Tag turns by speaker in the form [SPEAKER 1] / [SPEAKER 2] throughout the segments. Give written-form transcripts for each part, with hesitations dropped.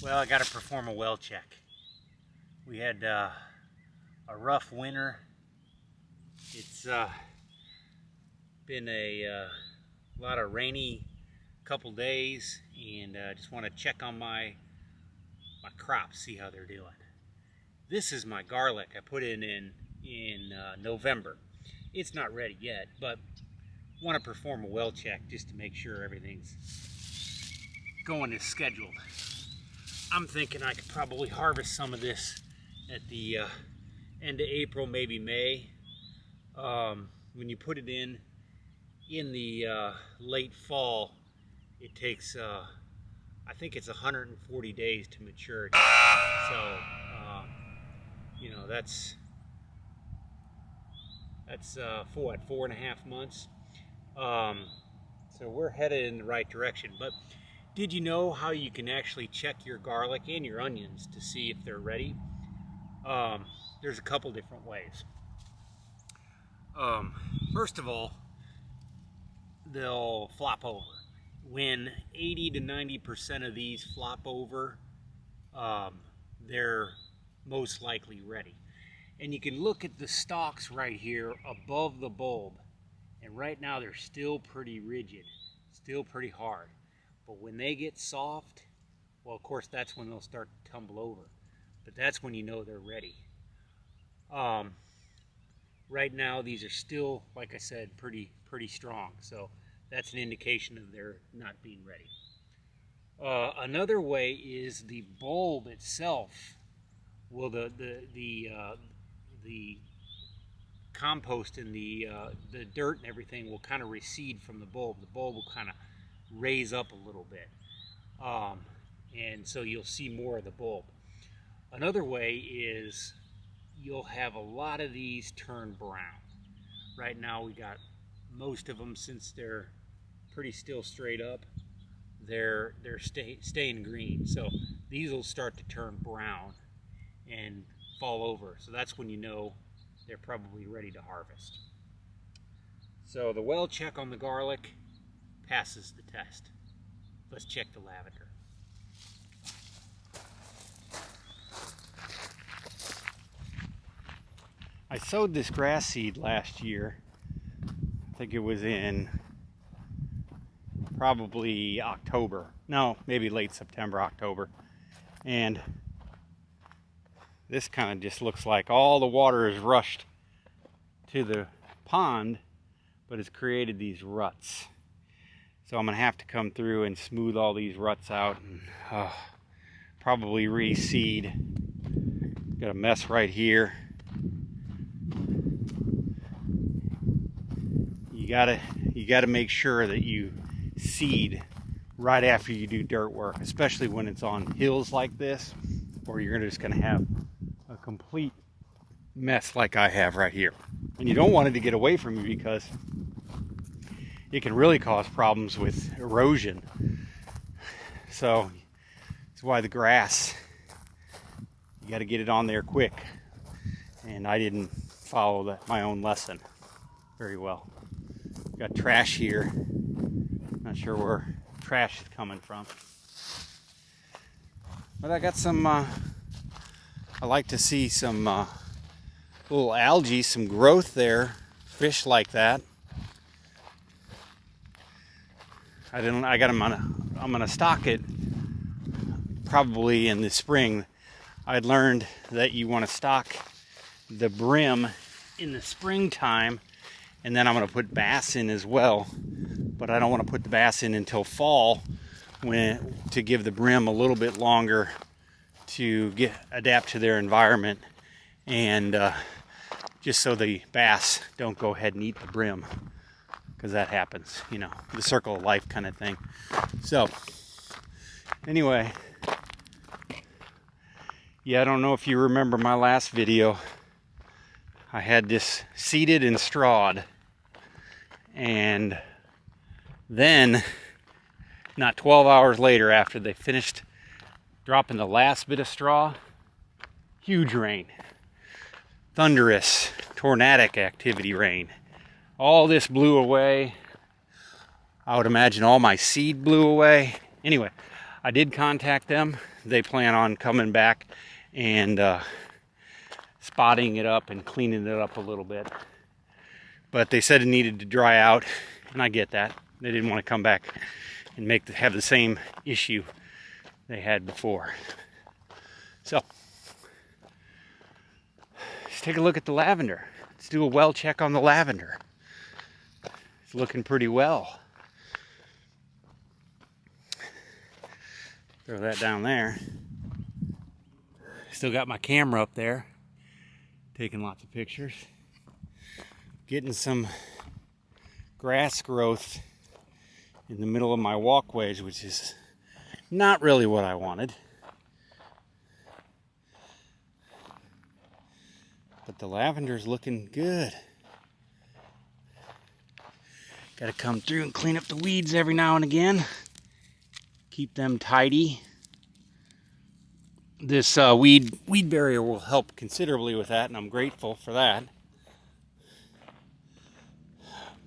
[SPEAKER 1] Well, I got to perform a well check. We had a rough winter. It's been a lot of rainy couple days, and I just want to check on my crops, see how they're doing. This is my garlic I put in November. It's not ready yet, but want to perform a well check just to make sure everything's going as scheduled. I'm thinking I could probably harvest some of this at the end of April, maybe May. When you put it in the late fall, it takes I think it's 140 days to maturity. So you know, that's for what, 4.5 months. So we're headed in the right direction. But did you know how you can actually check your garlic and your onions to see if they're ready? There's a couple different ways. First of all, they'll flop over. When 80 to 90% of these flop over, they're most likely ready. And you can look at the stalks right here above the bulb, and right now they're still pretty rigid, still pretty hard. But when they get soft, well, of course, that's when they'll start to tumble over. But that's when you know they're ready. Right now, these are still, like I said, pretty strong. So that's an indication of they're not being ready. Another way is the bulb itself. Well, the compost and the dirt and everything will kind of recede from the bulb. The bulb will kind of raise up a little bit, and so you'll see more of the bulb. Another way is you'll have a lot of these turn brown. Right now we got most of them, since they're pretty still straight up, they're staying green. So these will start to turn brown and fall over. So that's when you know they're probably ready to harvest. So the well check on the garlic passes the test. Let's check the lavender. I sowed this grass seed last year. I think it was in probably October. No, maybe late September, October. And this kind of just looks like all the water is rushed to the pond, but it's created these ruts. So I'm going to have to come through and smooth all these ruts out and probably reseed. Got a mess right here. You gotta make sure that you seed right after you do dirt work, especially when it's on hills like this, or you're just gonna have a complete mess like I have right here. And you don't want it to get away from you, because it can really cause problems with erosion. So that's why the grass, you got to get it on there quick. And I didn't follow my own lesson very well. Got trash here. Not sure where trash is coming from. But I got some, I like to see some little algae, some growth there, fish like that. I'm gonna stock it probably in the spring. I'd learned that you want to stock the brim in the springtime, and then I'm going to put bass in as well. But I don't want to put the bass in until fall, to give the brim a little bit longer to adapt to their environment, and just so the bass don't go ahead and eat the brim, because that happens, you know, the circle of life kind of thing. So anyway, yeah, I don't know if you remember my last video. I had this seeded and strawed, and then not 12 hours later, after they finished dropping the last bit of straw, huge rain, thunderous, tornadic activity rain. All this blew away. I would imagine all my seed blew away. Anyway, I did contact them. They plan on coming back and spotting it up and cleaning it up a little bit. But they said it needed to dry out, and I get that. They didn't want to come back and have the same issue they had before. So, let's take a look at the lavender. Let's do a well check on the lavender. It's looking pretty well. Throw that down there. Still got my camera up there, taking lots of pictures. Getting some grass growth in the middle of my walkways, which is not really what I wanted. But the lavender's looking good. Gotta come through and clean up the weeds every now and again. Keep them tidy. This weed barrier will help considerably with that, and I'm grateful for that.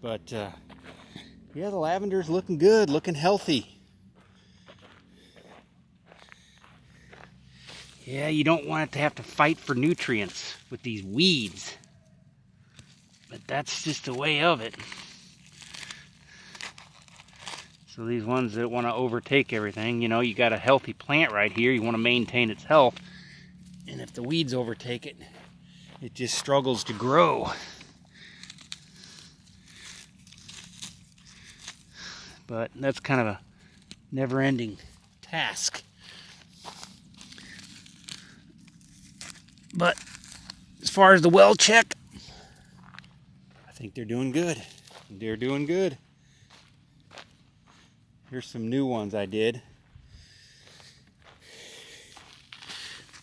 [SPEAKER 1] But yeah, the lavender's looking good, looking healthy. Yeah, you don't want it to have to fight for nutrients with these weeds. But that's just the way of it. So these ones that want to overtake everything, you know, you got a healthy plant right here. You want to maintain its health. And if the weeds overtake it, it just struggles to grow. But that's kind of a never-ending task. But as far as the well check, I think they're doing good. They're doing good. Here's some new ones I did.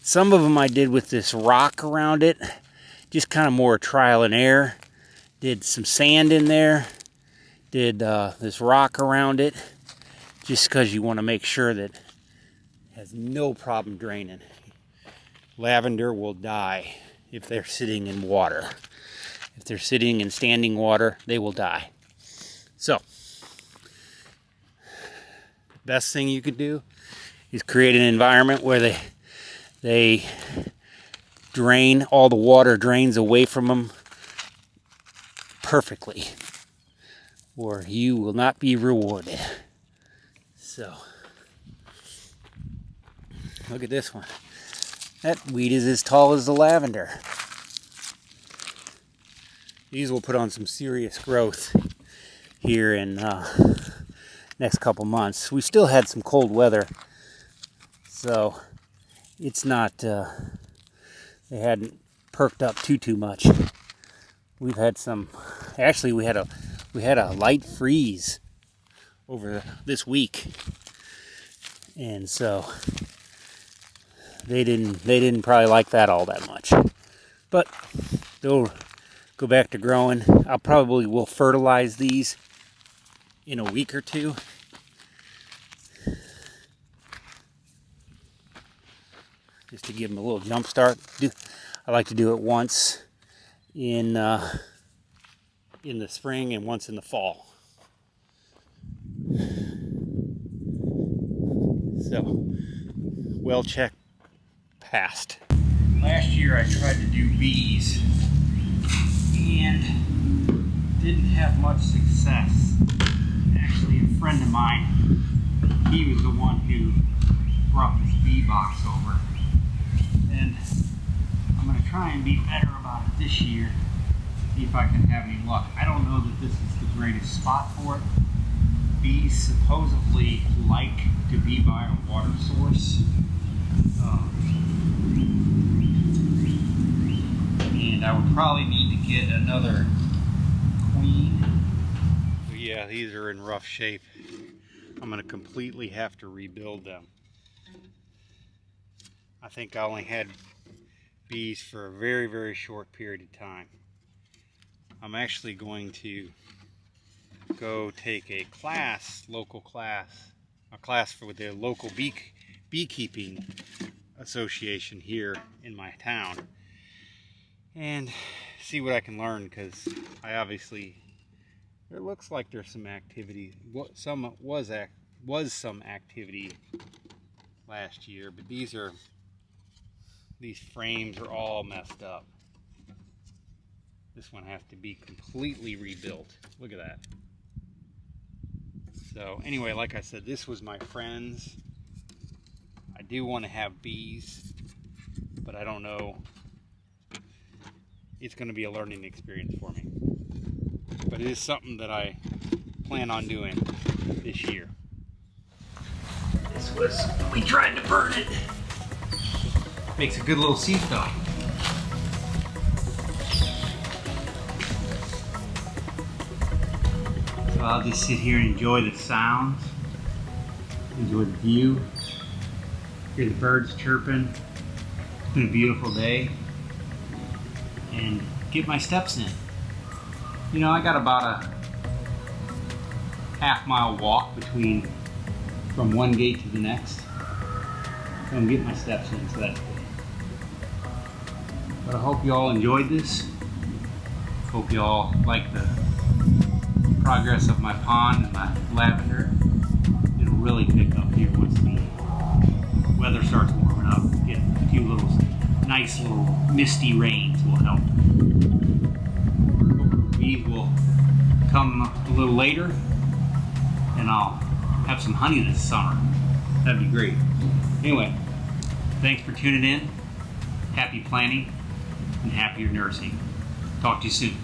[SPEAKER 1] Some of them I did with this rock around it, just kind of more trial and error. Did some sand in there, did this rock around it, just because you want to make sure that it has no problem draining. Lavender will die if they're sitting in water. If they're sitting in standing water, they will die. So, the best thing you could do is create an environment where they drain, all the water drains away from them perfectly, or you will not be rewarded. So, look at this one. That weed is as tall as the lavender. These will put on some serious growth here in next couple months. We still had some cold weather, so it's not, they hadn't perked up too much. We've had some, actually we had a light freeze over this week, and so they didn't probably like that all that much. But they'll go back to growing. I probably will fertilize these in a week or two. Just to give them a little jump start. I like to do it once in the spring and once in the fall. So, well check passed. Last year I tried to do bees and didn't have much success. Actually, a friend of mine, he was the one who brought this bee box over. And I'm going to try and be better about it this year, see if I can have any luck. I don't know that this is the greatest spot for it. Bees supposedly like to be by a water source. And I would probably need to get another queen. So yeah, these are in rough shape. I'm going to completely have to rebuild them. I think I only had bees for a very short period of time. I'm actually going to go take a class, a class for the local beekeeping association here in my town, and see what I can learn, because there looks like there's some activity. Was some activity last year, but these frames are all messed up. This one has to be completely rebuilt. Look at that. So anyway, like I said, this was my friend's. I do want to have bees, but I don't know. It's going to be a learning experience for me. But it is something that I plan on doing this year. We tried to burn it. Makes a good little seed stock. So I'll just sit here and enjoy the sounds, enjoy the view, hear the birds chirping. It's been a beautiful day, and get my steps in. You know, I got about a half-mile walk from one gate to the next. So I'm getting my steps in, so that's good. But I hope you all enjoyed this. Hope you all like the progress of my pond and my lavender. It'll really pick up here once the weather starts warming up. Get a few nice little misty rains will help. Bees will come a little later, and I'll have some honey this summer. That'd be great. Anyway, thanks for tuning in. Happy planting and happier nursing. Talk to you soon.